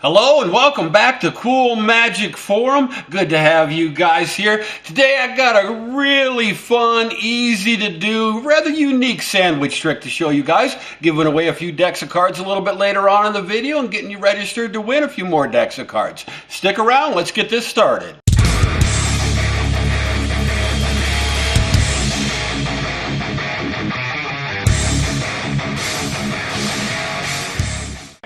Hello and welcome back to Cool Magic Forum. Good to have you guys here. Today I got a really fun, easy to do, rather unique sandwich trick to show you guys. Giving away a few decks of cards a little bit later on in the video and getting you registered to win a few more decks of cards. Stick around, let's get this started.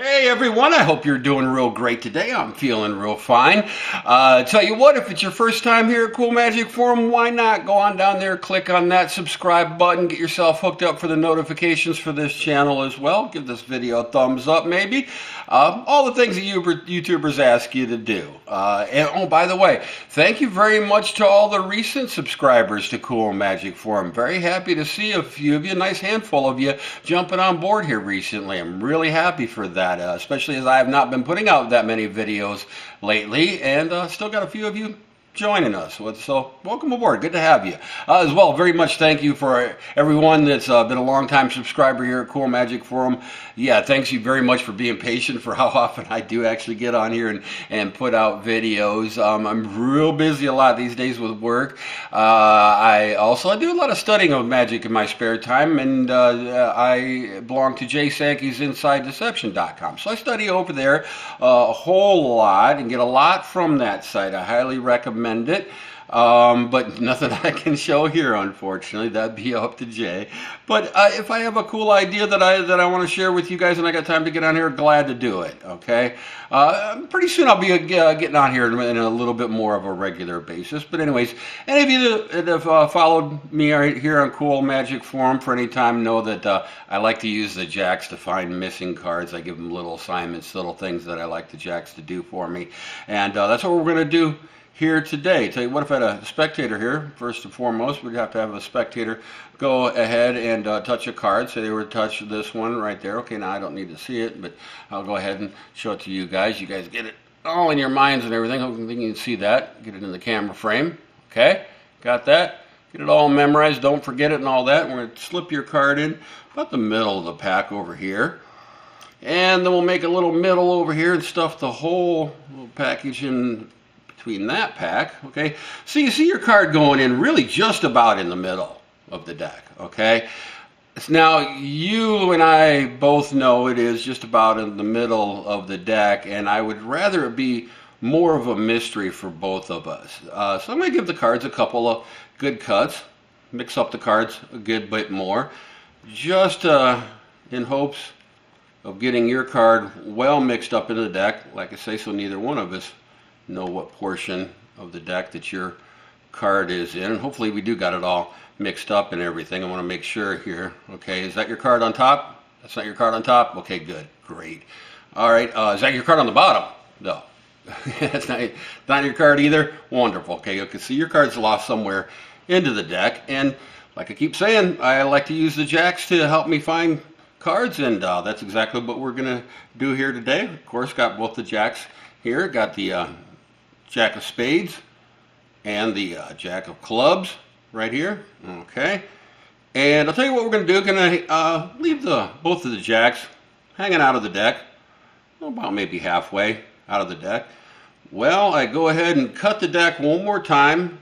Hey everyone, I hope you're doing real great today. I'm feeling real fine. Tell you what, if it's your first time here at Cool Magic Forum, why not go on down there, click on that subscribe button, get yourself hooked up for the notifications for this channel as well. Give this video a thumbs up maybe. All the things that YouTubers ask you to do. And oh, by the way, thank you very much to all the recent subscribers to Cool Magic Forum. Very happy to see a few of you, a nice handful of you, jumping on board here recently. I'm really happy for that. Especially as I have not been putting out that many videos lately, and still got a few of you joining us. So welcome aboard. Good to have you. As well, very much thank you for everyone that's been a long-time subscriber here at Cool Magic Forum. Yeah, thanks you very much for being patient for how often I do actually get on here and put out videos. I'm real busy a lot these days with work. I do a lot of studying of magic in my spare time, and I belong to Jay Sankey's InsideDeception.com. So I study over there a whole lot and get a lot from that site. I highly recommend it, but nothing I can show here, unfortunately. That'd be up to Jay. But if I have a cool idea that I want to share with you guys and I got time to get on here, glad to do it. Okay, pretty soon I'll be getting on here in a little bit more of a regular basis. But anyways, any of you that have followed me right here on Cool Magic Forum for any time know that I like to use the jacks to find missing cards. I give them little assignments, little things that I like the jacks to do for me, and that's what we're going to do here today. Tell you what, if I had a spectator here, first and foremost, we'd have to have a spectator go ahead and touch a card. Say they were to touch this one right there. Okay, now I don't need to see it, but I'll go ahead and show it to you guys. You guys get it all in your minds and everything. I think you can see that. Get it in the camera frame. Okay, got that? Get it all memorized. Don't forget it and all that. We're going to slip your card in about the middle of the pack over here. And then we'll make a little middle over here and stuff the whole little package in between that pack. Okay, so you see your card going in really just about in the middle of the deck. Okay, now you and I both know it is just about in the middle of the deck, and I would rather it be more of a mystery for both of us. So I'm going to give the cards a couple of good cuts, mix up the cards a good bit more, just in hopes of getting your card well mixed up into the deck, like I say, so neither one of us know what portion of the deck that your card is in. And hopefully we do got it all mixed up and everything. I want to make sure here. Okay, is that your card on top? That's not your card on top? Okay, good, great. All right, is that your card on the bottom? No. That's not your card either? Wonderful. Okay, you can see your card's lost somewhere into the deck, and like I keep saying, I like to use the jacks to help me find cards, and that's exactly what we're going to do here today. Of course, got both the jacks here. Got the Jack of Spades and the Jack of Clubs right here. Okay, and I'll tell you what we're going to do. Going to leave both of the jacks hanging out of the deck, about maybe halfway out of the deck. Well, I go ahead and cut the deck one more time,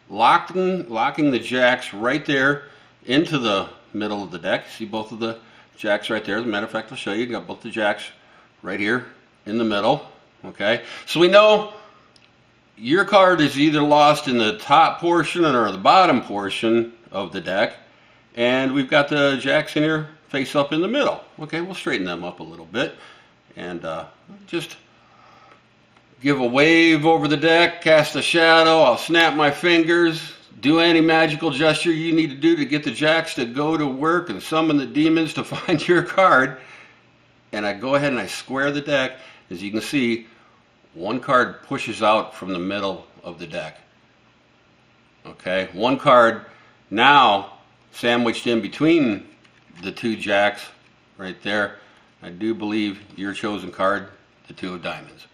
locking the jacks right there into the middle of the deck. See both of the jacks right there. As a matter of fact, I'll show you. Got both the jacks right here in the middle. Okay, so we know your card is either lost in the top portion or the bottom portion of the deck, and we've got the jacks in here face up in the middle. Okay, we'll straighten them up a little bit and just give a wave over the deck, cast a shadow. I'll snap my fingers, do any magical gesture you need to do to get the jacks to go to work and summon the demons to find your card. And I go ahead and I square the deck. As you can see, one card pushes out from the middle of the deck. Okay, one card now sandwiched in between the two jacks right there. I do believe your chosen card, the two of diamonds.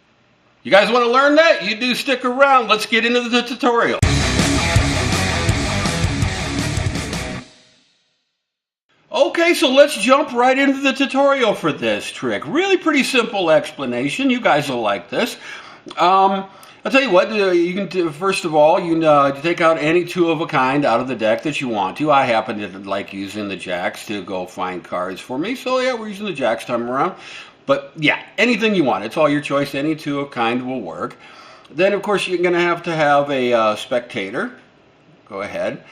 You guys want to learn that? You do stick around. Let's get into the tutorial. Okay, Okay, so let's jump right into the tutorial for this trick. Really pretty simple explanation. You guys will like this. I'll tell you what, you can do, first of all, you take out any two of a kind out of the deck that you want to. I happen to like using the jacks to go find cards for me, so yeah, we're using the jacks time around. But yeah, anything you want. It's all your choice. Any two of a kind will work. Then, of course, you're going to have a spectator. Go ahead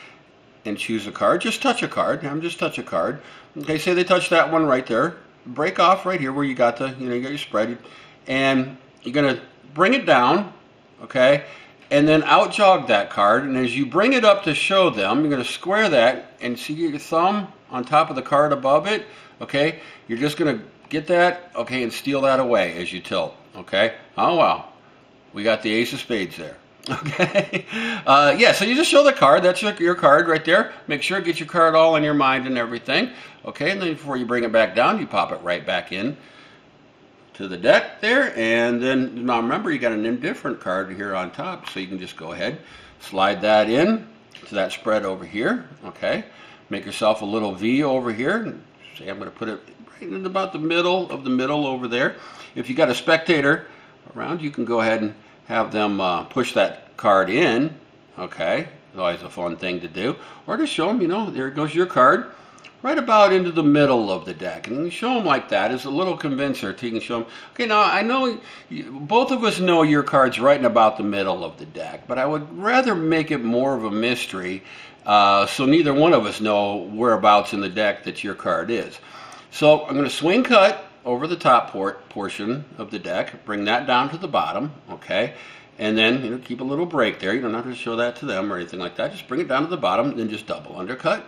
and choose a card. Just touch a card. Have them just touch a card. Okay, say they touch that one right there. Break off right here where you got you got your spread, and you're going to bring it down. Okay, and then out jog that card, and as you bring it up to show them, you're going to square that and see your thumb on top of the card above it. Okay, you're just going to get that, okay, and steal that away as you tilt. Okay, oh wow, we got the ace of spades there. Okay, yeah, so you just show the card. That's your card right there. Make sure it gets your card all in your mind and everything. Okay, and then before you bring it back down, you pop it right back in to the deck there, and then now remember you got an indifferent card here on top, so you can just go ahead, slide that in to that spread over here. Okay, make yourself a little V over here. Say I'm going to put it right in about the middle over there. If you got a spectator around, you can go ahead and have them push that card in. Okay, it's always a fun thing to do, or just show them, there goes your card. Right about into the middle of the deck, and you show them like that as a little convincer. You can show them, okay, now I know both of us know your card's right in about the middle of the deck, but I would rather make it more of a mystery so neither one of us know whereabouts in the deck that your card is. So I'm going to swing cut over the top portion of the deck, bring that down to the bottom, okay, and then keep a little break there. You don't have to show that to them or anything like that. Just bring it down to the bottom, then just double undercut.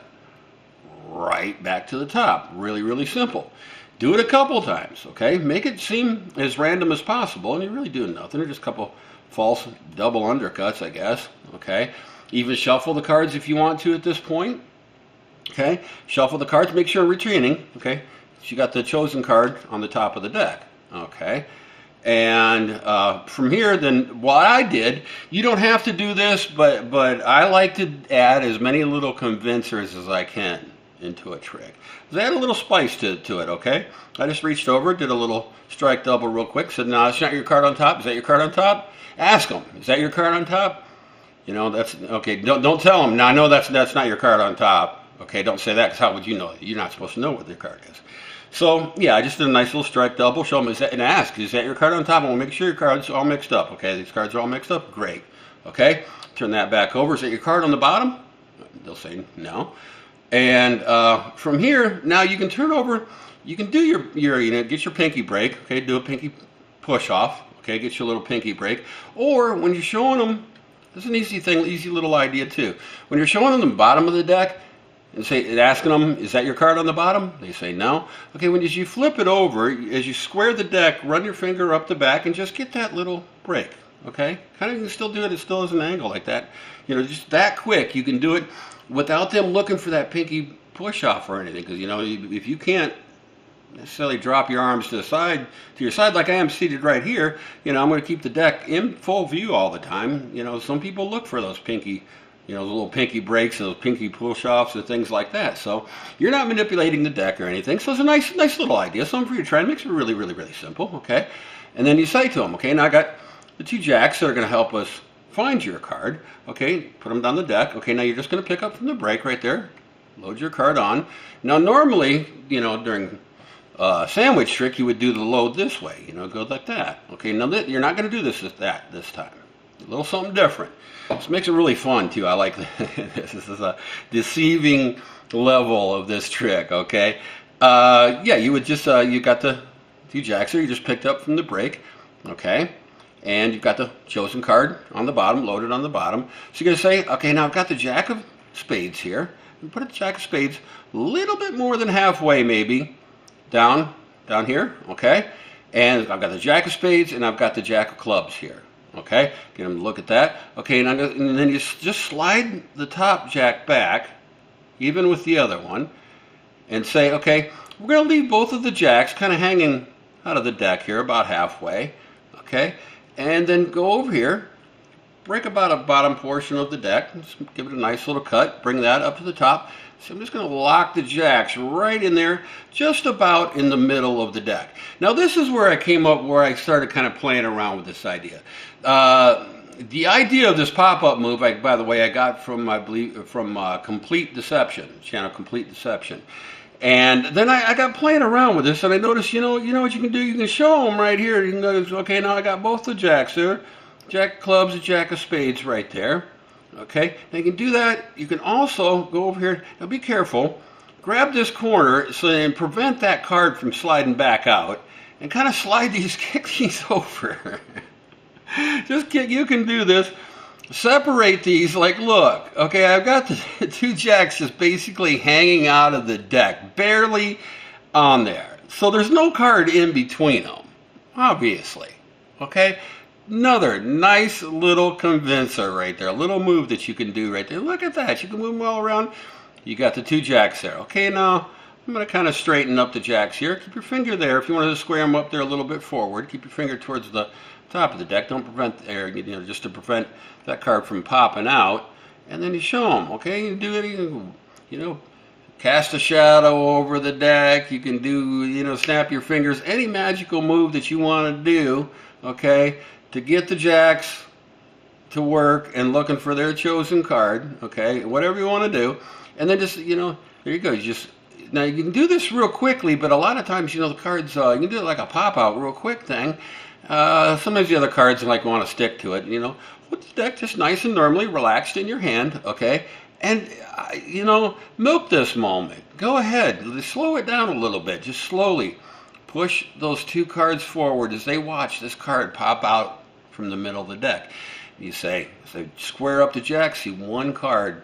Right back to the top. Really, really simple. Do it a couple times, okay? Make it seem as random as possible, and you're really doing nothing. They're just a couple false double undercuts, I guess, okay? Even shuffle the cards if you want to at this point, okay? Shuffle the cards. Make sure retaining, okay? So you got the chosen card on the top of the deck, okay? And from here, then what I did, you don't have to do this, but I like to add as many little convincers as I can into a trick. So add a little spice to it, okay? I just reached over, did a little strike double real quick, said, no, it's not your card on top. Is that your card on top? Ask them, is that your card on top? That's, okay, don't tell them, now I know that's not your card on top. Okay, don't say that, because how would you know? You're not supposed to know what their card is. So, yeah, I just did a nice little strike double, show them, and ask, is that your card on top? I want to make sure your card's all mixed up, okay? These cards are all mixed up? Great. Okay, turn that back over. Is that your card on the bottom? They'll say no. And from here, now you can turn over, you can do your get your pinky break, okay, do a pinky push off, okay, get your little pinky break. Or when you're showing them, this is an easy thing, easy little idea too. When you're showing them the bottom of the deck, and asking them, is that your card on the bottom? They say no. Okay, as you flip it over, as you square the deck, run your finger up the back and just get that little break, okay? Kind of, you can still do it, it still has an angle like that. Just that quick, you can do it without them looking for that pinky push off or anything, because if you can't necessarily drop your arms to your side like I am seated right here, I'm going to keep the deck in full view all the time. Some people look for those pinky, those little pinky breaks and those pinky push offs and things like that. So you're not manipulating the deck or anything. So it's a nice little idea, something for you to try. It makes it really, really, really simple, okay? And then you say to them, okay, now I got the two jacks that are going to help us find your card, okay, put them down the deck. Okay, now you're just going to pick up from the break right there, load your card on. Now normally, during sandwich trick, you would do the load this way, go like that. Okay, now you're not going to do this time. A little something different. This makes it really fun too. I like this. This is a deceiving level of this trick, okay? Yeah, you would just, you got the two jacks here, you just picked up from the break, okay? And you've got the chosen card on the bottom, loaded on the bottom. So you're going to say, okay, now I've got the jack of spades here. And put a jack of spades a little bit more than halfway maybe down here, okay? And I've got the jack of spades and I've got the jack of clubs here, okay? Get them to look at that. Okay, and then you just slide the top jack back, even with the other one, and say, okay, we're going to leave both of the jacks kind of hanging out of the deck here about halfway, okay? And then go over here, break about a bottom portion of the deck, just give it a nice little cut, bring that up to the top. So I'm just going to lock the jacks right in there, just about in the middle of the deck. Now this is where I came up, where I started kind of playing around with this idea. The idea of this pop-up move, by the way, I got from, I believe, from Complete Deception, channel Complete Deception. And then I got playing around with this, and I noticed, you know what you can do? You can show them right here. You can notice, okay, now I got both the jacks there. Jack of clubs, a jack of spades right there. Okay, now you can do that. You can also go over here. Now be careful. Grab this corner and prevent that card from sliding back out, and kind of slide these, kick these over. You can do this. Separate these, like, look, okay, I've got the two jacks just basically hanging out of the deck, barely on there. So there's no card in between them, obviously, okay? Another nice little convincer right there, a little move that you can do right there. Look at that, you can move them all around. You got the two jacks there. Okay, now I'm going to kind of straighten up the jacks here. Keep your finger there. If you want to square them up there a little bit forward, keep your finger towards the top of the deck. Don't prevent air, just to prevent that card from popping out. And then you show them, okay? You do it, cast a shadow over the deck. You can do, snap your fingers. Any magical move that you want to do, okay, to get the jacks to work and looking for their chosen card, okay, whatever you want to do. And then just, there you go. Now you can do this real quickly, but a lot of times, the cards, you can do it like a pop-out real quick thing. Sometimes the other cards want to stick to it, with the deck just nice and normally relaxed in your hand, okay? And, milk this moment. Go ahead, slow it down a little bit, just slowly. Push those two cards forward as they watch this card pop out from the middle of the deck. You say square up the jack, see one card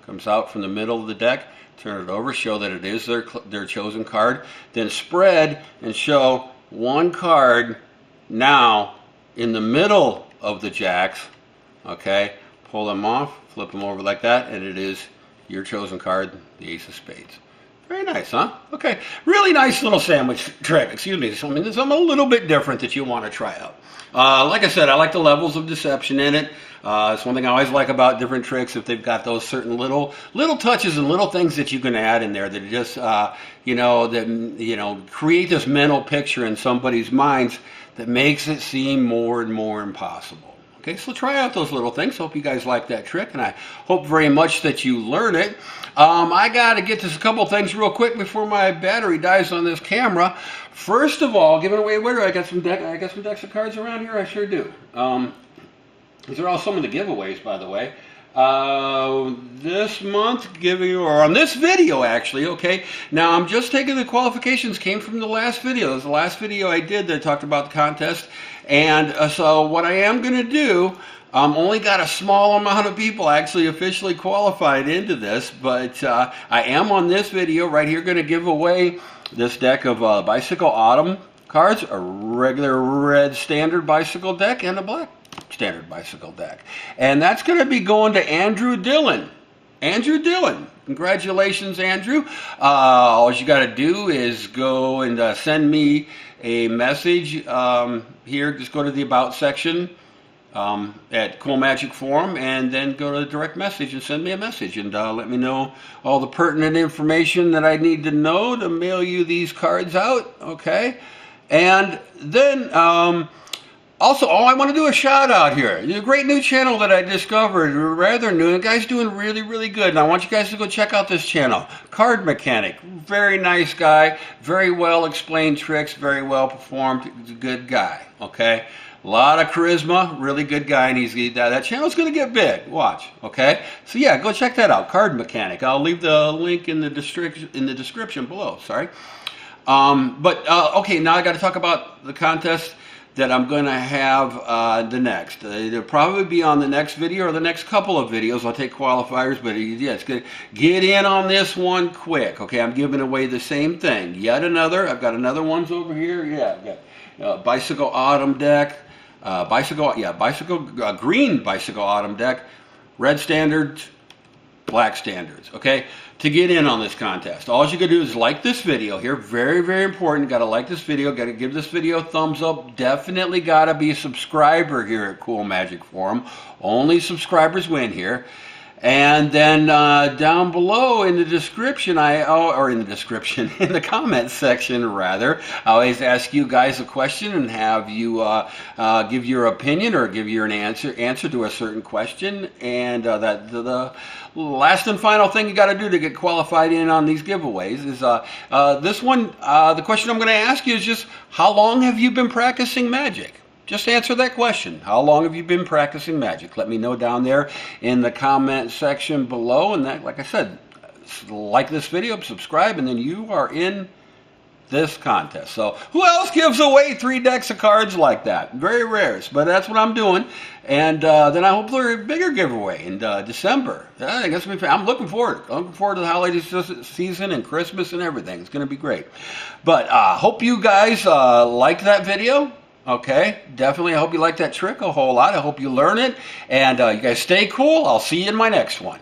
comes out from the middle of the deck, turn it over, show that it is their chosen card, then spread and show one card now in the middle of the jacks, okay, pull them off, flip them over like that, and it is your chosen card, the ace of spades. Very nice, huh? Okay, really nice little sandwich trick, excuse me. So, there's something a little bit different that you want to try out. Like I said, I like the levels of deception in it. It's one thing I always like about different tricks, if they've got those certain little touches and little things that you can add in there that just, create this mental picture in somebody's minds that makes it seem more and more impossible. Okay, so try out those little things. Hope you guys like that trick, and I hope very much that you learn it. I got to get to a couple things real quick before my battery dies on this camera. First of all, giving away winner. I got some decks of cards around here. I sure do. These are all some of the giveaways, by the way. This month, on this video actually, okay. Now I'm just taking the qualifications, came from the last video. It was the last video I did that talked about the contest. And so what I am going to do, only got a small amount of people actually officially qualified into this, but I am on this video right here going to give away this deck of Bicycle Autumn cards, a regular red standard bicycle deck, and a black standard bicycle deck. And that's going to be going to Andrew Dillon. Andrew Dillon. Congratulations, Andrew. All you got to do is go and send me a message here. Just go to the About section at Cool Magic Forum, and then go to the direct message and send me a message and let me know all the pertinent information that I need to know to mail you these cards out, okay? And then also, I want to do a shout out here. There's a great new channel that I discovered, rather new. The guy's doing really, really good. And I want you guys to go check out this channel. Card Mechanic. Very nice guy. Very well explained tricks. Very well performed. He's a good guy. Okay? A lot of charisma. Really good guy. And that channel's going to get big. Watch. Okay? So yeah, go check that out. Card Mechanic. I'll leave the link in the description below. Sorry. Okay, now I got to talk about the contest that I'm going to have the next. It'll probably be on the next video or the next couple of videos. I'll take qualifiers, but yeah, it's good. Get in on this one quick. Okay, I'm giving away the same thing. Yet another. I've got another ones over here. Yeah, I've got Bicycle Autumn deck. Green Bicycle Autumn deck. Red standards, black standards. Okay, to get in on this contest, all you gotta do is like this video here. Very, very important. Gotta like this video. Gotta give this video a thumbs up. Definitely gotta be a subscriber here at Cool Magic Forum. Only subscribers win here. And then down below in the description, in the comments section rather, I always ask you guys a question and have you give your opinion or give you an answer to a certain question. And the last and final thing you got to do to get qualified in on these giveaways is this one. The question I'm going to ask you is just, how long have you been practicing magic? Just answer that question. How long have you been practicing magic? Let me know down there in the comment section below. And that, like I said, like this video, subscribe, and then you are in this contest. So who else gives away 3 decks of cards like that? Very rare, but that's what I'm doing. And then I hope there's a bigger giveaway in December. I guess I'm looking forward. I'm looking forward to the holiday season and Christmas and everything. It's going to be great. But hope you guys like that video. Okay, definitely. I hope you like that trick a whole lot. I hope you learn it. And you guys stay cool. I'll see you in my next one.